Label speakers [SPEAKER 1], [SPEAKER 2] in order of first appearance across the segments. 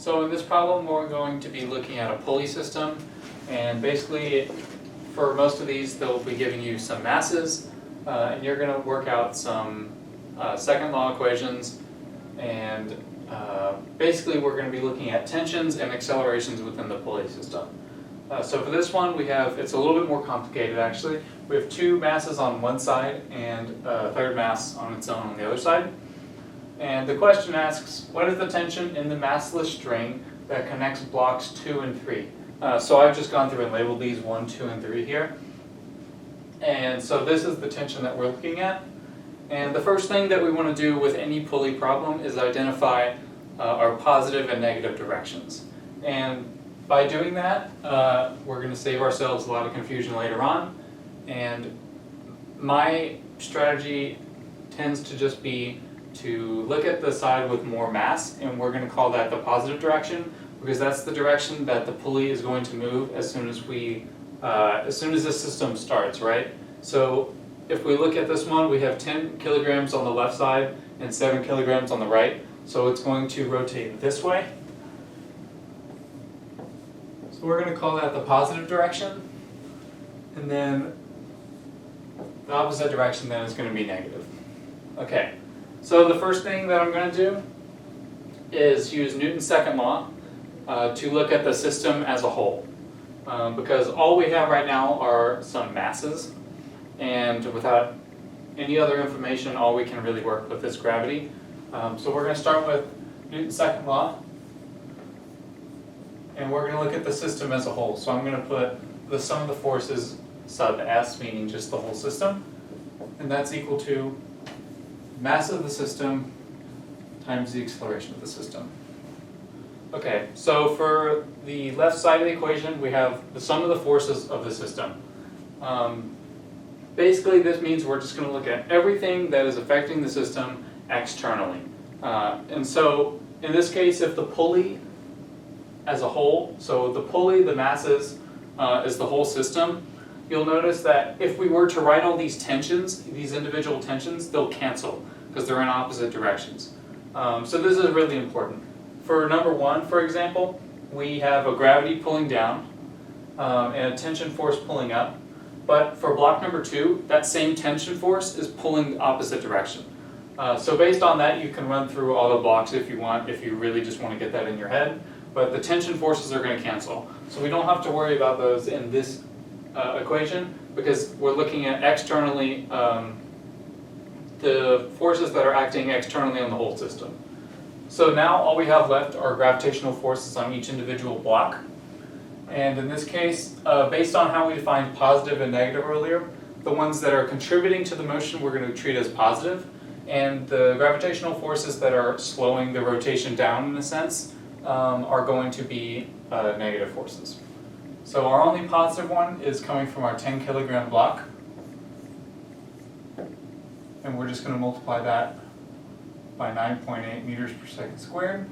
[SPEAKER 1] So in this problem, we're going to be looking at a pulley system, and basically for most of these, they'll be giving you some masses, and you're going to work out some second law equations, and basically we're going to be looking at tensions and accelerations within the pulley system. So for this one, it's a little bit more complicated actually. We have two masses on one side and a third mass on its own on the other side. And the question asks, what is the tension in the massless string that connects blocks 2 and 3? So I've just gone through and labeled these 1, 2, and 3 here. And so this is the tension that we're looking at. And the first thing that we want to do with any pulley problem is identify our positive and negative directions. And by doing that, we're going to save ourselves a lot of confusion later on. And my strategy tends to just be to look at the side with more mass, and we're going to call that the positive direction, because that's the direction that the pulley is going to move as soon as the system starts, right? So if we look at this one, we have 10 kilograms on the left side and 7 kilograms on the right, so it's going to rotate this way. So we're going to call that the positive direction, and then the opposite direction then is going to be negative. Okay. So the first thing that I'm going to do is use Newton's second law to look at the system as a whole. Because all we have right now are some masses, and without any other information, all we can really work with is gravity. So we're going to start with Newton's second law, and we're going to look at the system as a whole. So I'm going to put the sum of the forces sub S, meaning just the whole system, and that's equal to mass of the system times the acceleration of the system. Okay, so for the left side of the equation, we have the sum of the forces of the system. Basically, this means we're just going to look at everything that is affecting the system externally. And so, in this case, if the pulley as a whole, so the pulley, the masses, is the whole system, you'll notice that if we were to write all these tensions, these individual tensions, they'll cancel because they're in opposite directions. So this is really important. For number 1, for example, we have a gravity pulling down and a tension force pulling up. But for block number 2, that same tension force is pulling the opposite direction. So based on that, you can run through all the blocks if you want, if you really just want to get that in your head. But the tension forces are going to cancel. So we don't have to worry about those in this equation, because we're looking at externally the forces that are acting externally on the whole system. So now all we have left are gravitational forces on each individual block. And in this case, based on how we defined positive and negative earlier, the ones that are contributing to the motion we're going to treat as positive, and the gravitational forces that are slowing the rotation down in a sense are going to be negative forces. So our only positive one is coming from our 10 kilogram block, and we're just going to multiply that by 9.8 meters per second squared.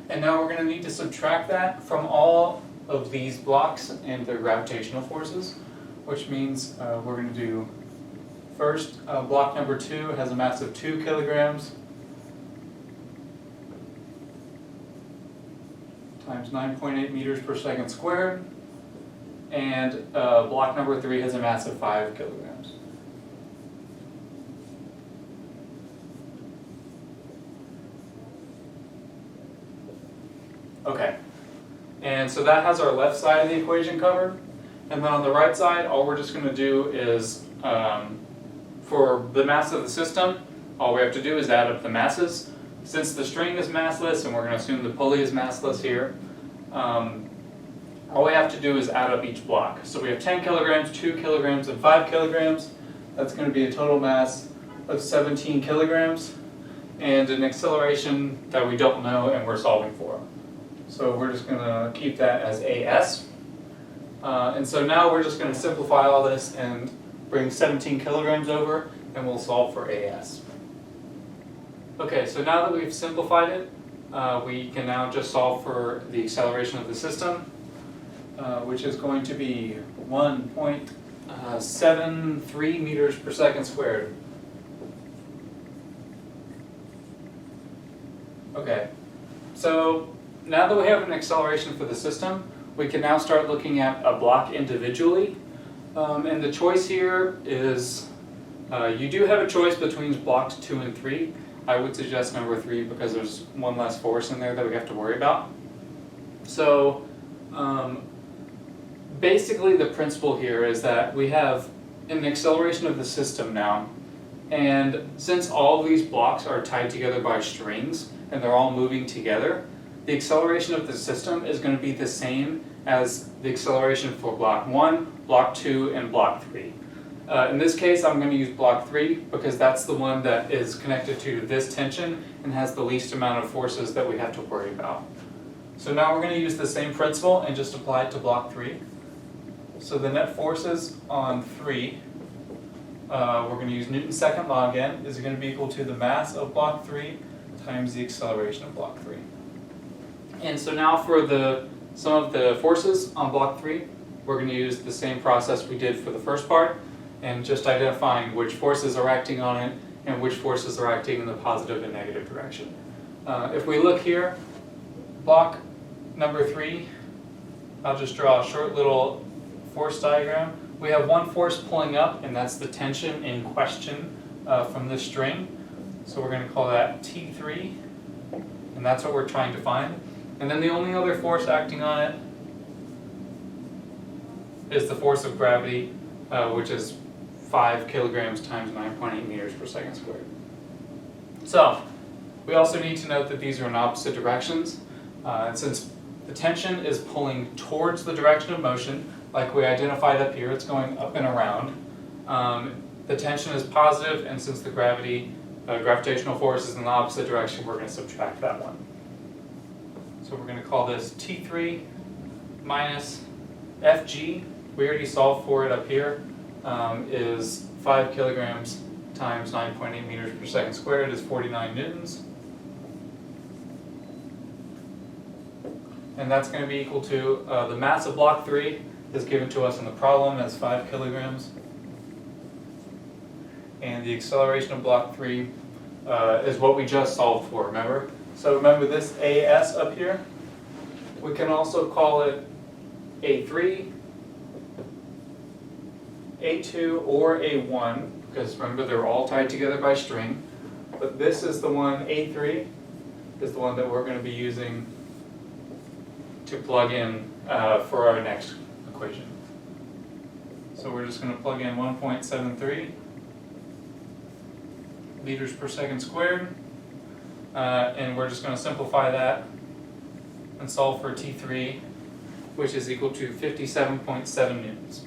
[SPEAKER 1] And now we're going to need to subtract that from all of these blocks and their gravitational forces, which means we're going to do first, block number 2 has a mass of 2 kilograms times 9.8 meters per second squared, and block number 3 has a mass of 5 kilograms. Okay, and so that has our left side of the equation covered, and then on the right side, all we're just going to do is, for the mass of the system, all we have to do is add up the masses. Since the string is massless, and we're going to assume the pulley is massless here, all we have to do is add up each block. So we have 10 kilograms, 2 kilograms, and 5 kilograms. That's going to be a total mass of 17 kilograms, and an acceleration that we don't know and we're solving for. So we're just going to keep that as AS. And so now we're just going to simplify all this and bring 17 kilograms over, and we'll solve for AS. Okay, so now that we've simplified it, we can now just solve for the acceleration of the system, which is going to be 1.73 meters per second squared. Okay, So now that we have an acceleration for the system, we can now start looking at a block individually. And the choice here is, you do have a choice between blocks 2 and 3. I would suggest number 3 because there's one less force in there that we have to worry about. So basically the principle here is that we have an acceleration of the system now, and since all of these blocks are tied together by strings and they're all moving together, the acceleration of the system is going to be the same as the acceleration for block 1, block 2, and block 3. In this case, I'm going to use block 3 because that's the one that is connected to this tension and has the least amount of forces that we have to worry about. So now we're going to use the same principle and just apply it to block 3. So the net forces on 3, we're going to use Newton's second law again, is going to be equal to the mass of block 3 times the acceleration of block 3. And so now for some of the forces on block 3, we're going to use the same process we did for the first part, and just identifying which forces are acting on it and which forces are acting in the positive and negative direction. If we look here, block number 3, I'll just draw a short little force diagram. We have one force pulling up, and that's the tension in question from this string. So we're going to call that T3, and that's what we're trying to find. And then the only other force acting on it is the force of gravity, which is 5 kilograms times 9.8 meters per second squared. So we also need to note that these are in opposite directions. And since the tension is pulling towards the direction of motion, like we identified up here, it's going up and around. The tension is positive, and since the gravitational force is in the opposite direction, we're going to subtract that one. So we're going to call this T3 minus Fg. We already solved for it up here. Is 5 kilograms times 9.8 meters per second squared is 49 newtons. And that's going to be equal to the mass of block 3 is given to us in the problem as 5 kilograms. And the acceleration of block 3 is what we just solved for, remember? So remember this AS up here? We can also call it A3, A2, or A1, because remember they're all tied together by string. But this is the one, A3, is the one that we're going to be using to plug in for our next equation. So we're just going to plug in 1.73 meters per second squared, and we're just going to simplify that and solve for T3, which is equal to 57.7 newtons.